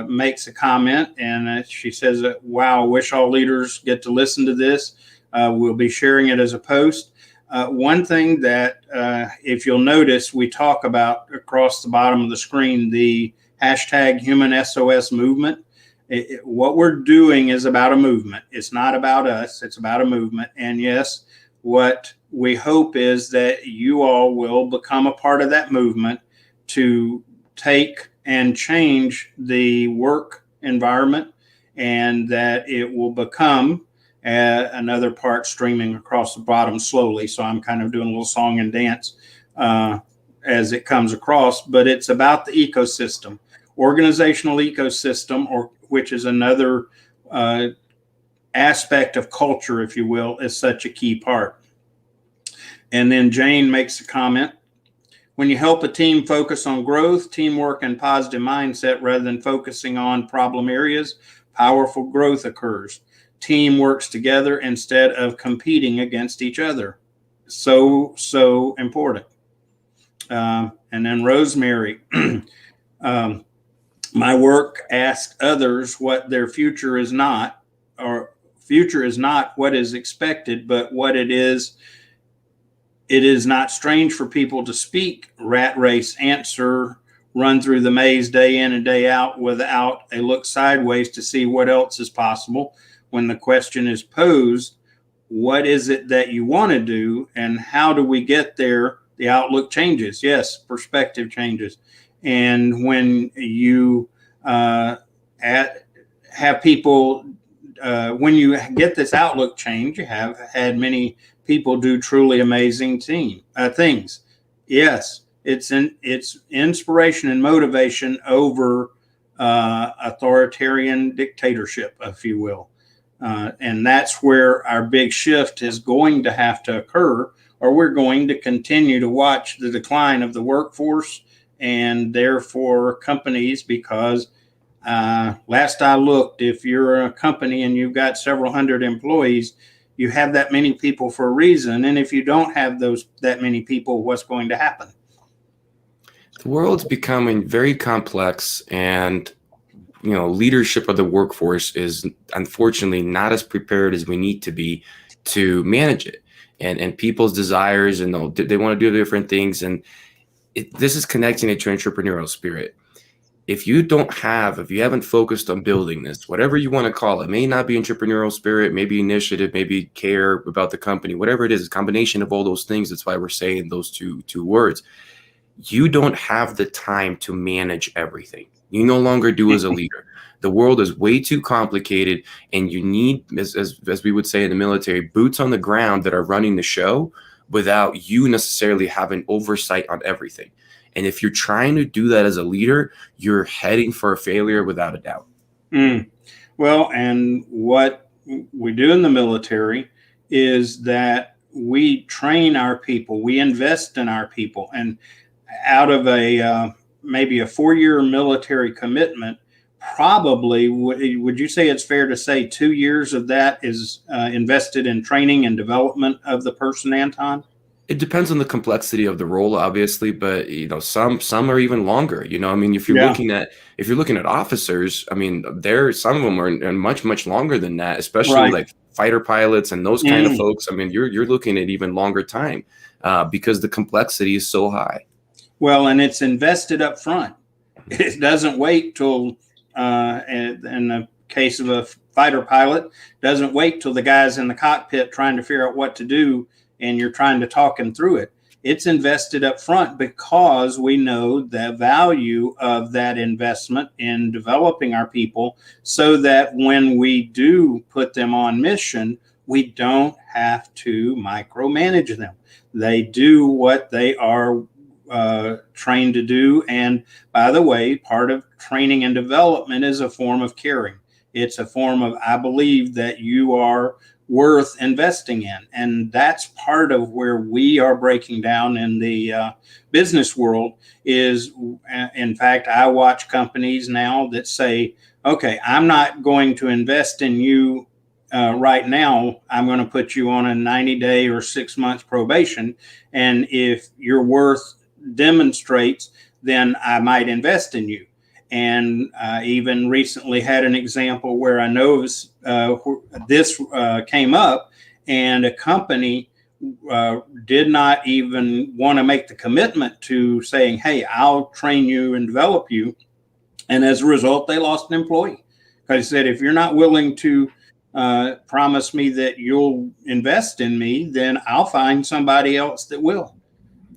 makes a comment, and she says, wow, I wish all leaders get to listen to this. We'll be sharing it as a post. One thing that, if you'll notice, we talk about across the bottom of the screen, the hashtag Human SOS movement. What we're doing is about a movement. It's not about us. It's about a movement. And yes, what we hope is that you all will become a part of that movement to take and change the work environment, and that it will become another part streaming across the bottom slowly. So I'm kind of doing a little song and dance as it comes across, but it's about the ecosystem. Organizational ecosystem, or which is another aspect of culture, if you will, is such a key part. And then Jane makes a comment. When you help a team focus on growth, teamwork, and positive mindset rather than focusing on problem areas, powerful growth occurs. Team works together instead of competing against each other. So important. And then Rosemary, my work asks others what their future is not, or future is not what is expected, but what it is. It is not strange for people to speak rat race answer, run through the maze day in and day out without a look sideways to see what else is possible. When the question is posed, what is it that you want to do and how do we get there? The outlook changes. Yes, perspective changes. And when you have people, when you get this outlook change, you have had many people do truly amazing things. Yes, it's inspiration and motivation over authoritarian dictatorship, if you will. And that's where our big shift is going to have to occur, or we're going to continue to watch the decline of the workforce and therefore companies, because last I looked, if you're a company and you've got several hundred employees, you have that many people for a reason. And if you don't have that many people, what's going to happen?
The world's becoming very complex, and leadership of the workforce is unfortunately not as prepared as we need to be to manage it. And people's desires, and they want to do different things. And this is connecting it to entrepreneurial spirit. If you haven't focused on building this, whatever you want to call it, may not be entrepreneurial spirit, maybe initiative, maybe care about the company, whatever it is, a combination of all those things. That's why we're saying those two words. You don't have the time to manage everything. You no longer do as a leader. The world is way too complicated, and you need, as we would say in the military, boots on the ground that are running the show without you necessarily having oversight on everything. And if you're trying to do that as a leader, you're heading for a failure without a doubt.
Well, and what we do in the military is that we train our people, we invest in our people, and out of a maybe a 4-year military commitment, probably would you say it's fair to say 2 years of that is invested in training and development of the person, Anton?
It depends on the complexity of the role, obviously, but some are even longer. I mean,
Yeah,
if you're looking at officers, I mean, some of them are much longer than that, especially
right.
like fighter pilots and those kind of
Mm.
folks. I mean, you're looking at even longer time because the complexity is so high.
Well, and it's invested up front. It doesn't wait till, in the case of a fighter pilot, doesn't wait till the guy's in the cockpit trying to figure out what to do and you're trying to talk him through it. It's invested up front because we know the value of that investment in developing our people so that when we do put them on mission, we don't have to micromanage them. They do what they are trained to do. And by the way, part of training and development is a form of caring. It's a form of, I believe that you are worth investing in. And that's part of where we are breaking down in the business world is, in fact, I watch companies now that say, okay, I'm not going to invest in you right now. I'm going to put you on a 90-day or 6 months probation. And if your worth demonstrates, then I might invest in you. And even recently had an example where I know this came up, and a company did not even want to make the commitment to saying, hey, I'll train you and develop you. And as a result, they lost an employee because they said, if you're not willing to promise me that you'll invest in me, then I'll find somebody else that will.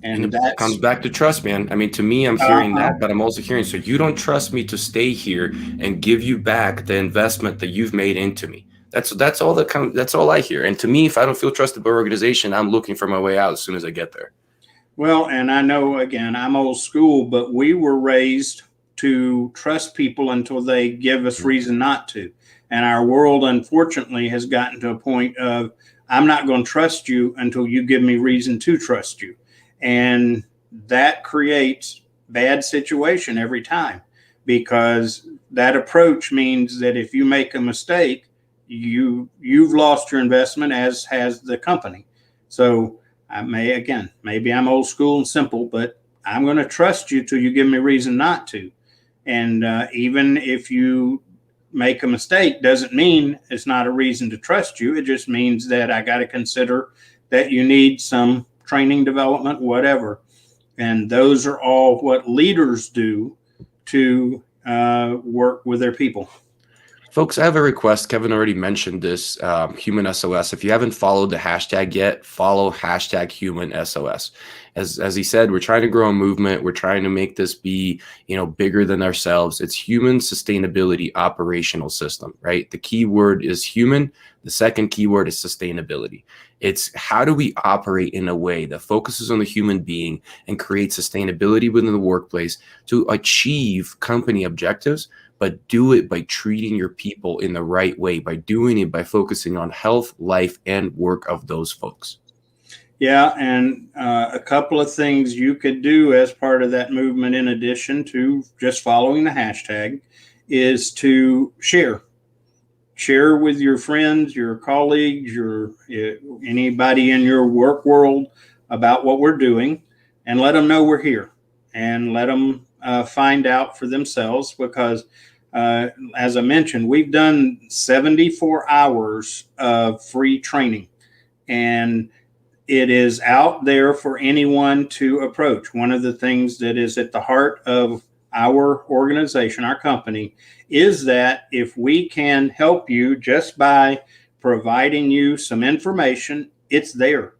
And
And
it comes
that's
back to trust, man. I mean, to me, I'm hearing
uh-huh.
that, but I'm also hearing, so you don't trust me to stay here and give you back the investment that you've made into me. That's all that's all I hear. And to me, if I don't feel trusted by organization, I'm looking for my way out as soon as I get there.
Well, and I know, again, I'm old school, but we were raised to trust people until they give us
Mhm.
reason not to. And our world, unfortunately, has gotten to a point of, I'm not going to trust you until you give me reason to trust you. And that creates bad situation every time, because that approach means that if you make a mistake, you've lost your investment, as has the company. So maybe I'm old school and simple, but I'm going to trust you till you give me reason not to. And even if you make a mistake, doesn't mean it's not a reason to trust you. It just means that I got to consider that you need some training, development, whatever. And those are all what leaders do to work with their people.
Folks, I have a request. Kevin already mentioned this, Human SOS. If you haven't followed the hashtag yet, follow hashtag Human SOS. As he said, we're trying to grow a movement. We're trying to make this be, bigger than ourselves. It's human sustainability operational system, right? The key word is human. The second keyword is sustainability. It's how do we operate in a way that focuses on the human being and create sustainability within the workplace to achieve company objectives, but do it by treating your people in the right way, by doing it by focusing on health, life, and work of those folks.
Yeah, and a couple of things you could do as part of that movement, in addition to just following the hashtag, is to share with your friends, your colleagues, your anybody in your work world about what we're doing, and let them know we're here, and let them find out for themselves. Because, as I mentioned, we've done 74 hours of free training, and it is out there for anyone to approach. One of the things that is at the heart of our organization, our company, is that if we can help you just by providing you some information, it's there.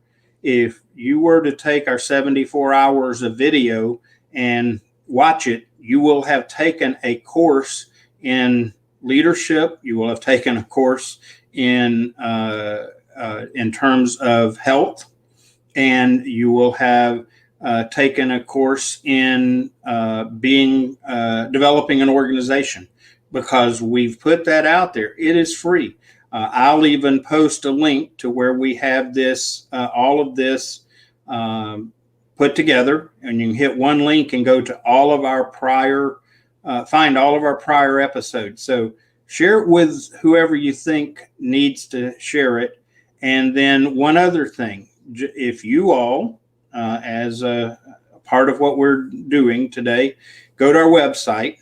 If you were to take our 74 hours of video and watch it, you will have taken a course in leadership. You will have taken a course in terms of health, and you will have taken a course in developing an organization, because we've put that out there. It is free. I'll even post a link to where we have this, all of this put together, and you can hit one link and go to all of our prior, find all of our prior episodes. So share it with whoever you think needs to share it. And then one other thing, if you all, as a part of what we're doing today, go to our website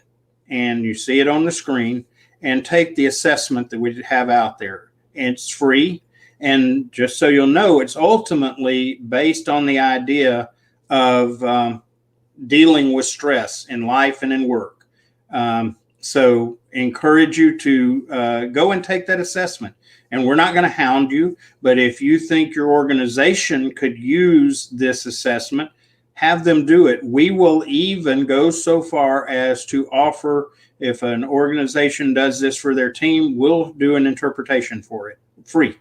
and you see it on the screen and take the assessment that we have out there. It's free. And just so you'll know, it's ultimately based on the idea of dealing with stress in life and in work. So encourage you to go and take that assessment. And we're not going to hound you, but if you think your organization could use this assessment, have them do it. We will even go so far as to offer, if an organization does this for their team, we'll do an interpretation for it free.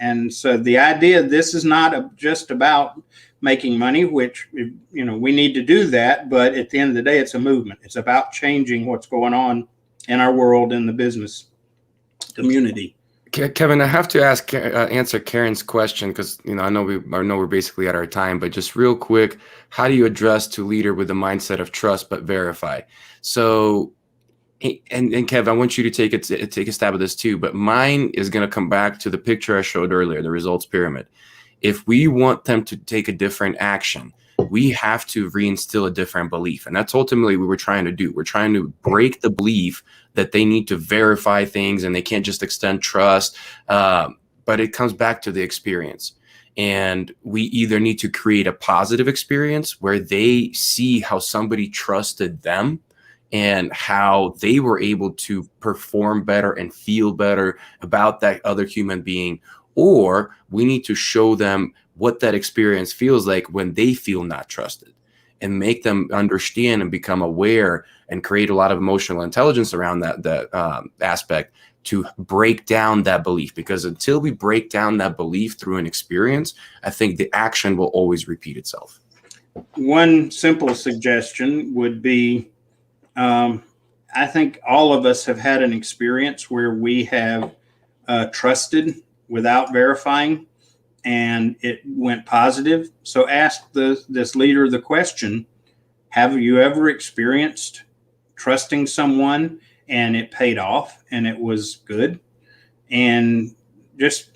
And so the idea, this is not just about making money, which, you know, we need to do that. But at the end of the day, it's a movement. It's about changing what's going on in our world, in the business community.
Kevin, I have to answer Karen's question, because I know we're basically at our time, but just real quick, how do you address to leader with the mindset of trust but verify? So, and Kev, I want you to take a stab at this too, but mine is going to come back to the picture I showed earlier, the results pyramid. If we want them to take a different action, we have to reinstill a different belief. And that's ultimately what we're trying to do. We're trying to break the belief that they need to verify things and they can't just extend trust. But it comes back to the experience. And we either need to create a positive experience where they see how somebody trusted them and how they were able to perform better and feel better about that other human being. Or we need to show them what that experience feels like when they feel not trusted, and make them understand and become aware and create a lot of emotional intelligence around that aspect to break down that belief. Because until we break down that belief through an experience, I think the action will always repeat itself.
One simple suggestion would be, I think all of us have had an experience where we have trusted without verifying, and it went positive. So ask this leader the question, have you ever experienced trusting someone and it paid off and it was good? And just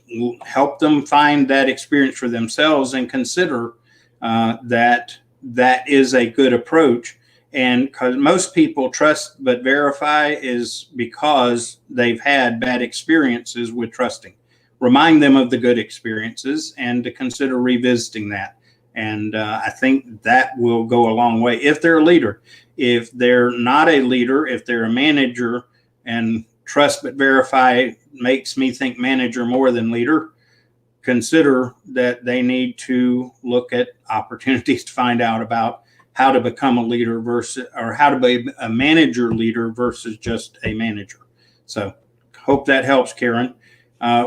help them find that experience for themselves and consider that is a good approach. And because most people trust but verify is because they've had bad experiences with trusting. Remind them of the good experiences and to consider revisiting that. And I think that will go a long way if they're a leader. If they're not a leader, if they're a manager, and trust but verify makes me think manager more than leader, consider that they need to look at opportunities to find out about how to become a leader versus, or how to be a manager leader versus just a manager. So hope that helps, Karen.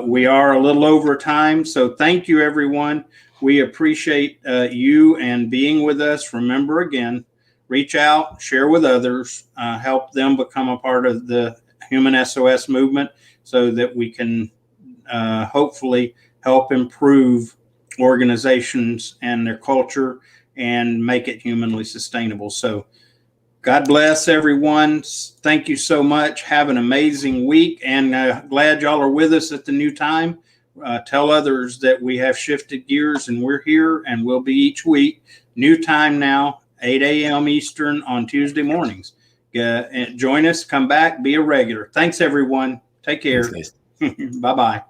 We are a little over time, so thank you, everyone. We appreciate you and being with us. Remember, again, reach out, share with others, help them become a part of the Human SOS movement so that we can hopefully help improve organizations and their culture and make it humanly sustainable. So God bless everyone. Thank you so much. Have an amazing week, and glad y'all are with us at the new time. Tell others that we have shifted gears and we're here, and we'll be each week. New time now, 8 a.m. Eastern on Tuesday mornings. Join us, come back, be a regular. Thanks, everyone. Take care.
Thanks,
Bye-bye.